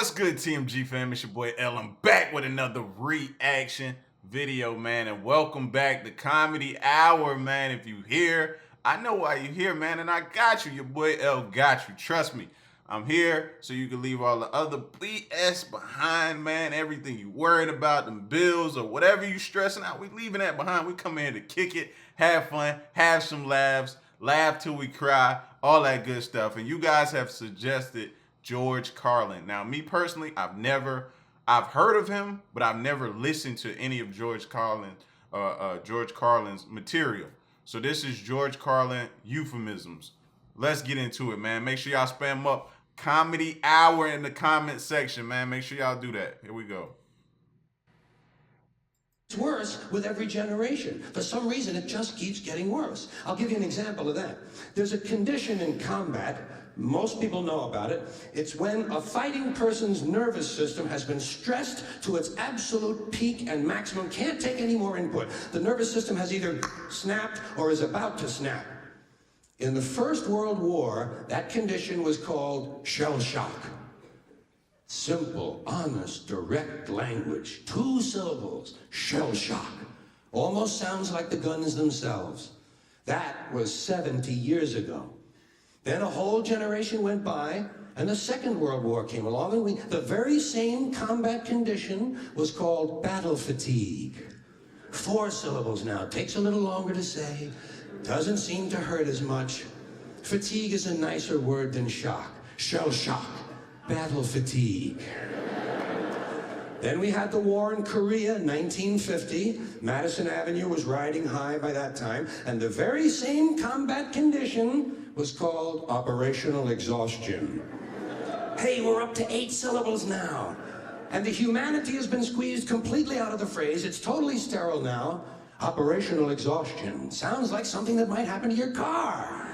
What's good, TMG Family? It's your boy L. I'm back with another reaction video, man. And welcome back to Comedy Hour, man. If you here, I know why you here, man. And I got you. Your boy L got you. Trust me. I'm here so you can leave all the other BS behind, man. Everything you worried about, them bills or whatever you stressing out, we leaving that behind. We come in here to kick it, have fun, have some laughs, laugh till we cry, all that good stuff. And you guys have suggested George Carlin. Now, me personally, I've heard of him, but I've never listened to any of George Carlin's material. So this is George Carlin Euphemisms. Let's get into it, man. Make sure y'all spam up Comedy Hour in the comment section, man. Make sure y'all do that. Here we go. It's worse with every generation. For some reason, it just keeps getting worse. I'll give you an example of that. There's a condition in combat. Most people know about it. It's when a fighting person's nervous system has been stressed to its absolute peak and maximum, can't take any more input. The nervous system has either snapped or is about to snap. In the First World War, that condition was called shell shock. Simple, honest, direct language. 2 syllables, shell shock. Almost sounds like the guns themselves. That was 70 years ago. Then a whole generation went by, and the Second World War came along, and the very same combat condition was called battle fatigue. 4 syllables now. Takes a little longer to say. Doesn't seem to hurt as much. Fatigue is a nicer word than shock. Shell shock. Battle fatigue. Then we had the war in Korea, 1950. Madison Avenue was riding high by that time, and the very same combat condition was called operational exhaustion. Hey, we're up to 8 syllables now. And the humanity has been squeezed completely out of the phrase. It's totally sterile now. Operational exhaustion. Sounds like something that might happen to your car.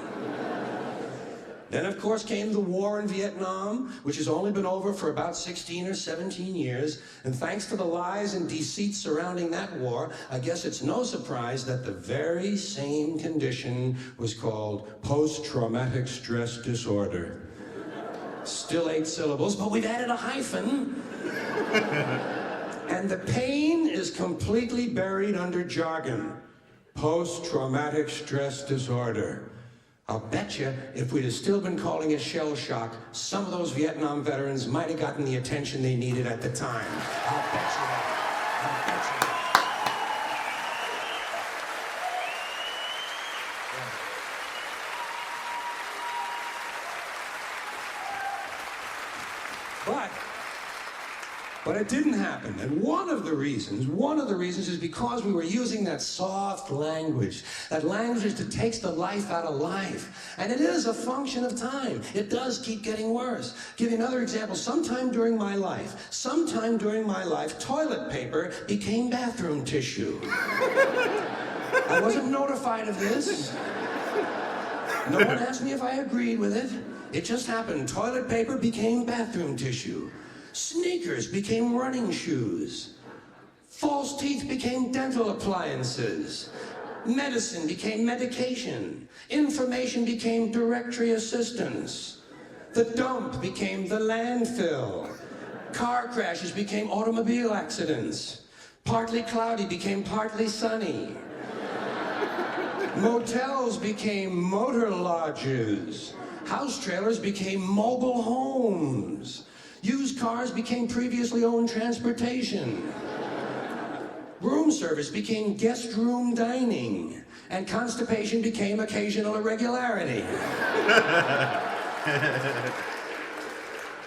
Then, of course, came the war in Vietnam, which has only been over for about 16 or 17 years. And thanks to the lies and deceit surrounding that war, I guess it's no surprise that the very same condition was called post-traumatic stress disorder. Still 8 syllables, but we've added a hyphen. And the pain is completely buried under jargon. Post-traumatic stress disorder. I'll bet you if we'd have still been calling it shell shock, some of those Vietnam veterans might have gotten the attention they needed at the time. I'll bet you that. I'll bet you that. But it didn't happen. And one of the reasons is because we were using that soft language. That language that takes the life out of life. And it is a function of time. It does keep getting worse. Give you another example. Sometime during my life, toilet paper became bathroom tissue. I wasn't notified of this. No one asked me if I agreed with it. It just happened. Toilet paper became bathroom tissue. Sneakers became running shoes. False teeth became dental appliances. Medicine became medication. Information became directory assistance. The dump became the landfill. Car crashes became automobile accidents. Partly cloudy became partly sunny. Motels became motor lodges. House trailers became mobile homes. Used cars became previously owned transportation. Room service became guest room dining. And constipation became occasional irregularity.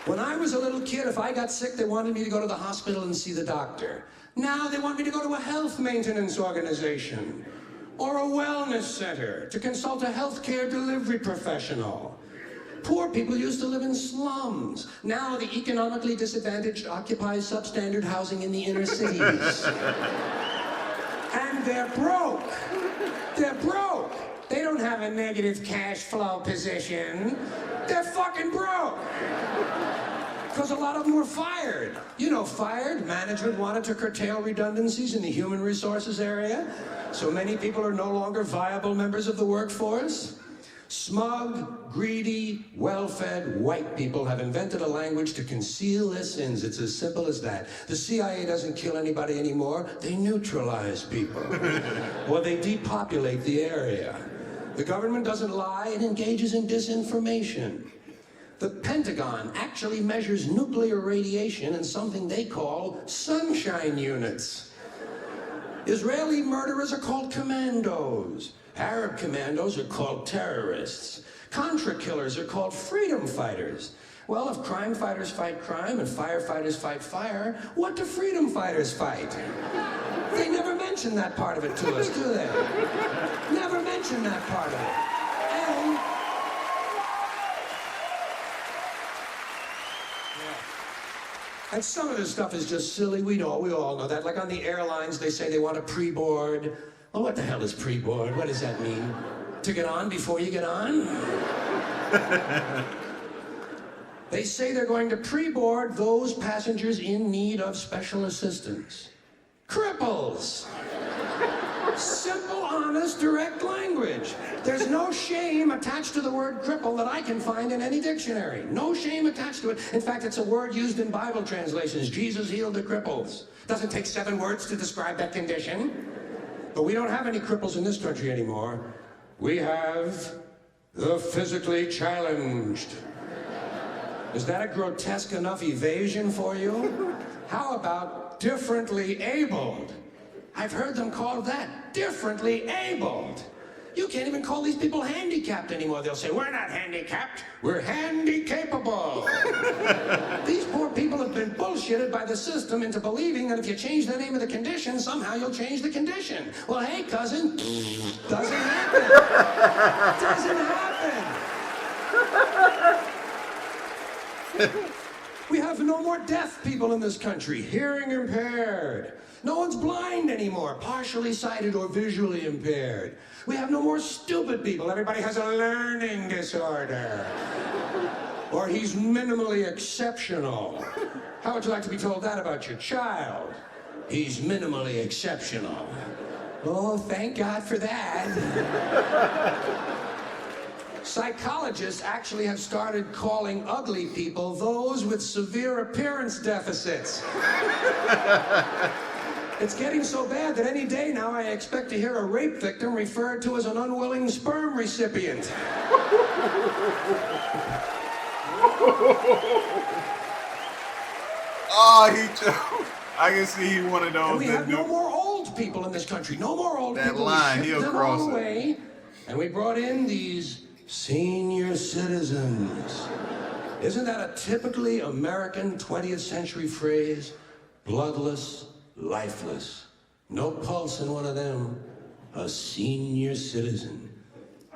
When I was a little kid, if I got sick, they wanted me to go to the hospital and see the doctor. Now they want me to go to a health maintenance organization or a wellness center to consult a healthcare delivery professional. Poor people used to live in slums. Now the economically disadvantaged occupy substandard housing in the inner cities. And they're broke. They're broke. They don't have a negative cash flow position. They're fucking broke. Because a lot of them were fired. You know, fired. Management wanted to curtail redundancies in the human resources area. So many people are no longer viable members of the workforce. Smug, greedy, well-fed white people have invented a language to conceal their sins. It's as simple as that. The CIA doesn't kill anybody anymore. They neutralize people. Or they depopulate the area. The government doesn't lie. It engages in disinformation. The Pentagon actually measures nuclear radiation in something they call sunshine units. Israeli murderers are called commandos. Arab commandos are called terrorists. Contra killers are called freedom fighters. Well, if crime fighters fight crime and firefighters fight fire, what do freedom fighters fight? They never mention that part of it to us, do they? Never mention that part of it. And some of this stuff is just silly. We all know that. Like on the airlines, they say they want a pre-board. Well, what the hell is pre-board? What does that mean? To get on before you get on? They say they're going to pre-board those passengers in need of special assistance. Cripples! Simple, honest, direct language. There's no shame attached to the word cripple that I can find in any dictionary. No shame attached to it. In fact, it's a word used in Bible translations. Jesus healed the cripples. Doesn't take 7 words to describe that condition. But we don't have any cripples in this country anymore. We have the physically challenged. Is that a grotesque enough evasion for you? How about differently abled? I've heard them called that, differently abled. You can't even call these people handicapped anymore. They'll say, we're not handicapped, we're handy-capable. These poor people have been bullshitted by the system into believing that if you change the name of the condition, somehow you'll change the condition. Well, hey, cousin, doesn't happen. Doesn't happen. We have no more deaf people in this country, hearing impaired. No one's blind anymore, partially sighted or visually impaired. We have no more stupid people. Everybody has a learning disorder. Or he's minimally exceptional. How would you like to be told that about your child? He's minimally exceptional. Oh, thank God for that. Psychologists actually have started calling ugly people those with severe appearance deficits. It's getting so bad that any day now I expect to hear a rape victim referred to as an unwilling sperm recipient. Oh, I can see he one of those. And we have no more old people in this country. No more old people. That line, We he'll shipped them cross all it. away, and we brought in these senior citizens. Isn't that a typically American 20th century phrase? Bloodless, lifeless. No pulse in one of them. A senior citizen.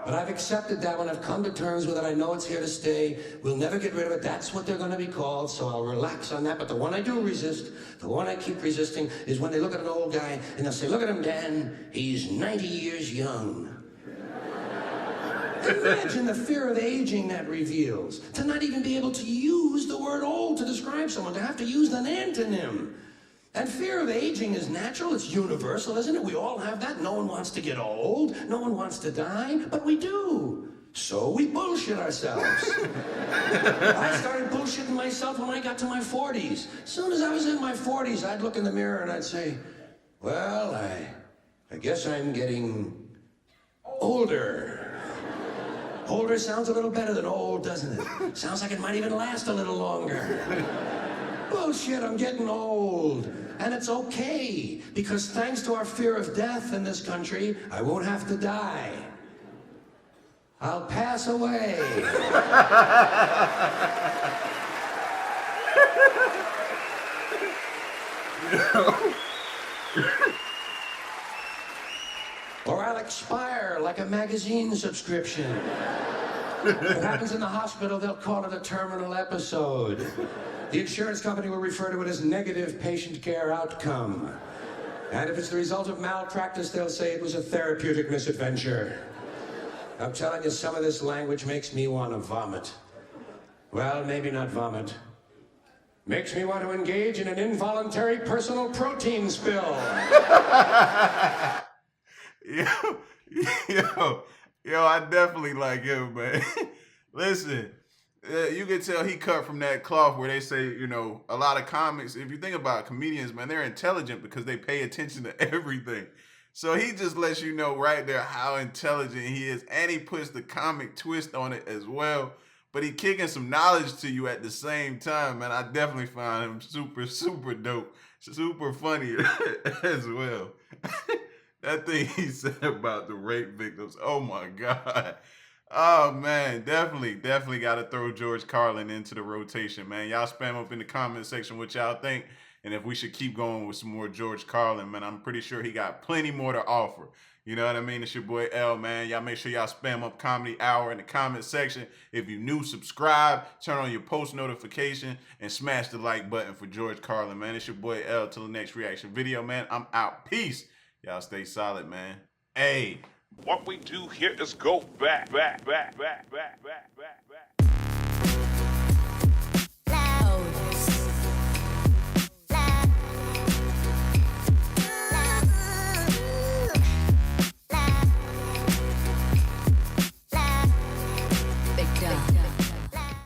But I've accepted that one. I've come to terms with it. I know it's here to stay. We'll never get rid of it. That's what they're going to be called, so I'll relax on that. But the one I do resist, the one I keep resisting, is when they look at an old guy and they'll say, look at him, Dan. He's 90 years young. Imagine the fear of aging that reveals. To not even be able to use the word old to describe someone, to have to use an antonym. And fear of aging is natural, it's universal, isn't it? We all have that. No one wants to get old, no one wants to die, but we do. So we bullshit ourselves. I started bullshitting myself when I got to my 40s. As soon as I was in my 40s, I'd look in the mirror and I'd say, well, I guess I'm getting older. Older sounds a little better than old, doesn't it? Sounds like it might even last a little longer. Bullshit, I'm getting old. And it's okay, because thanks to our fear of death in this country, I won't have to die. I'll pass away. Or I'll expire like a magazine subscription. If it happens in the hospital, they'll call it a terminal episode. The insurance company will refer to it as negative patient care outcome. And if it's the result of malpractice, they'll say it was a therapeutic misadventure. I'm telling you, some of this language makes me want to vomit. Well, maybe not vomit. Makes me want to engage in an involuntary personal protein spill. Yo, Yo, I definitely like him, man. Listen, you can tell he cut from that cloth where they say, a lot of comics, if you think about it, comedians, man, they're intelligent because they pay attention to everything. So he just lets you know right there how intelligent he is, and he puts the comic twist on it as well. But he kicking some knowledge to you at the same time, man. I definitely find him super, super dope, super funny as well. That thing he said about the rape victims, oh my God. Oh man, definitely got to throw George Carlin into the rotation, man. Y'all spam up in the comment section what y'all think, and if we should keep going with some more George Carlin, man. I'm pretty sure he got plenty more to offer. You know what I mean? It's your boy L, man. Y'all make sure y'all spam up Comedy Hour in the comment section. If you new, subscribe, turn on your post notification, and smash the like button for George Carlin, man. It's your boy L. Till the next reaction video, man. I'm out. Peace. Y'all stay solid, man. Hey. What we do here is go back.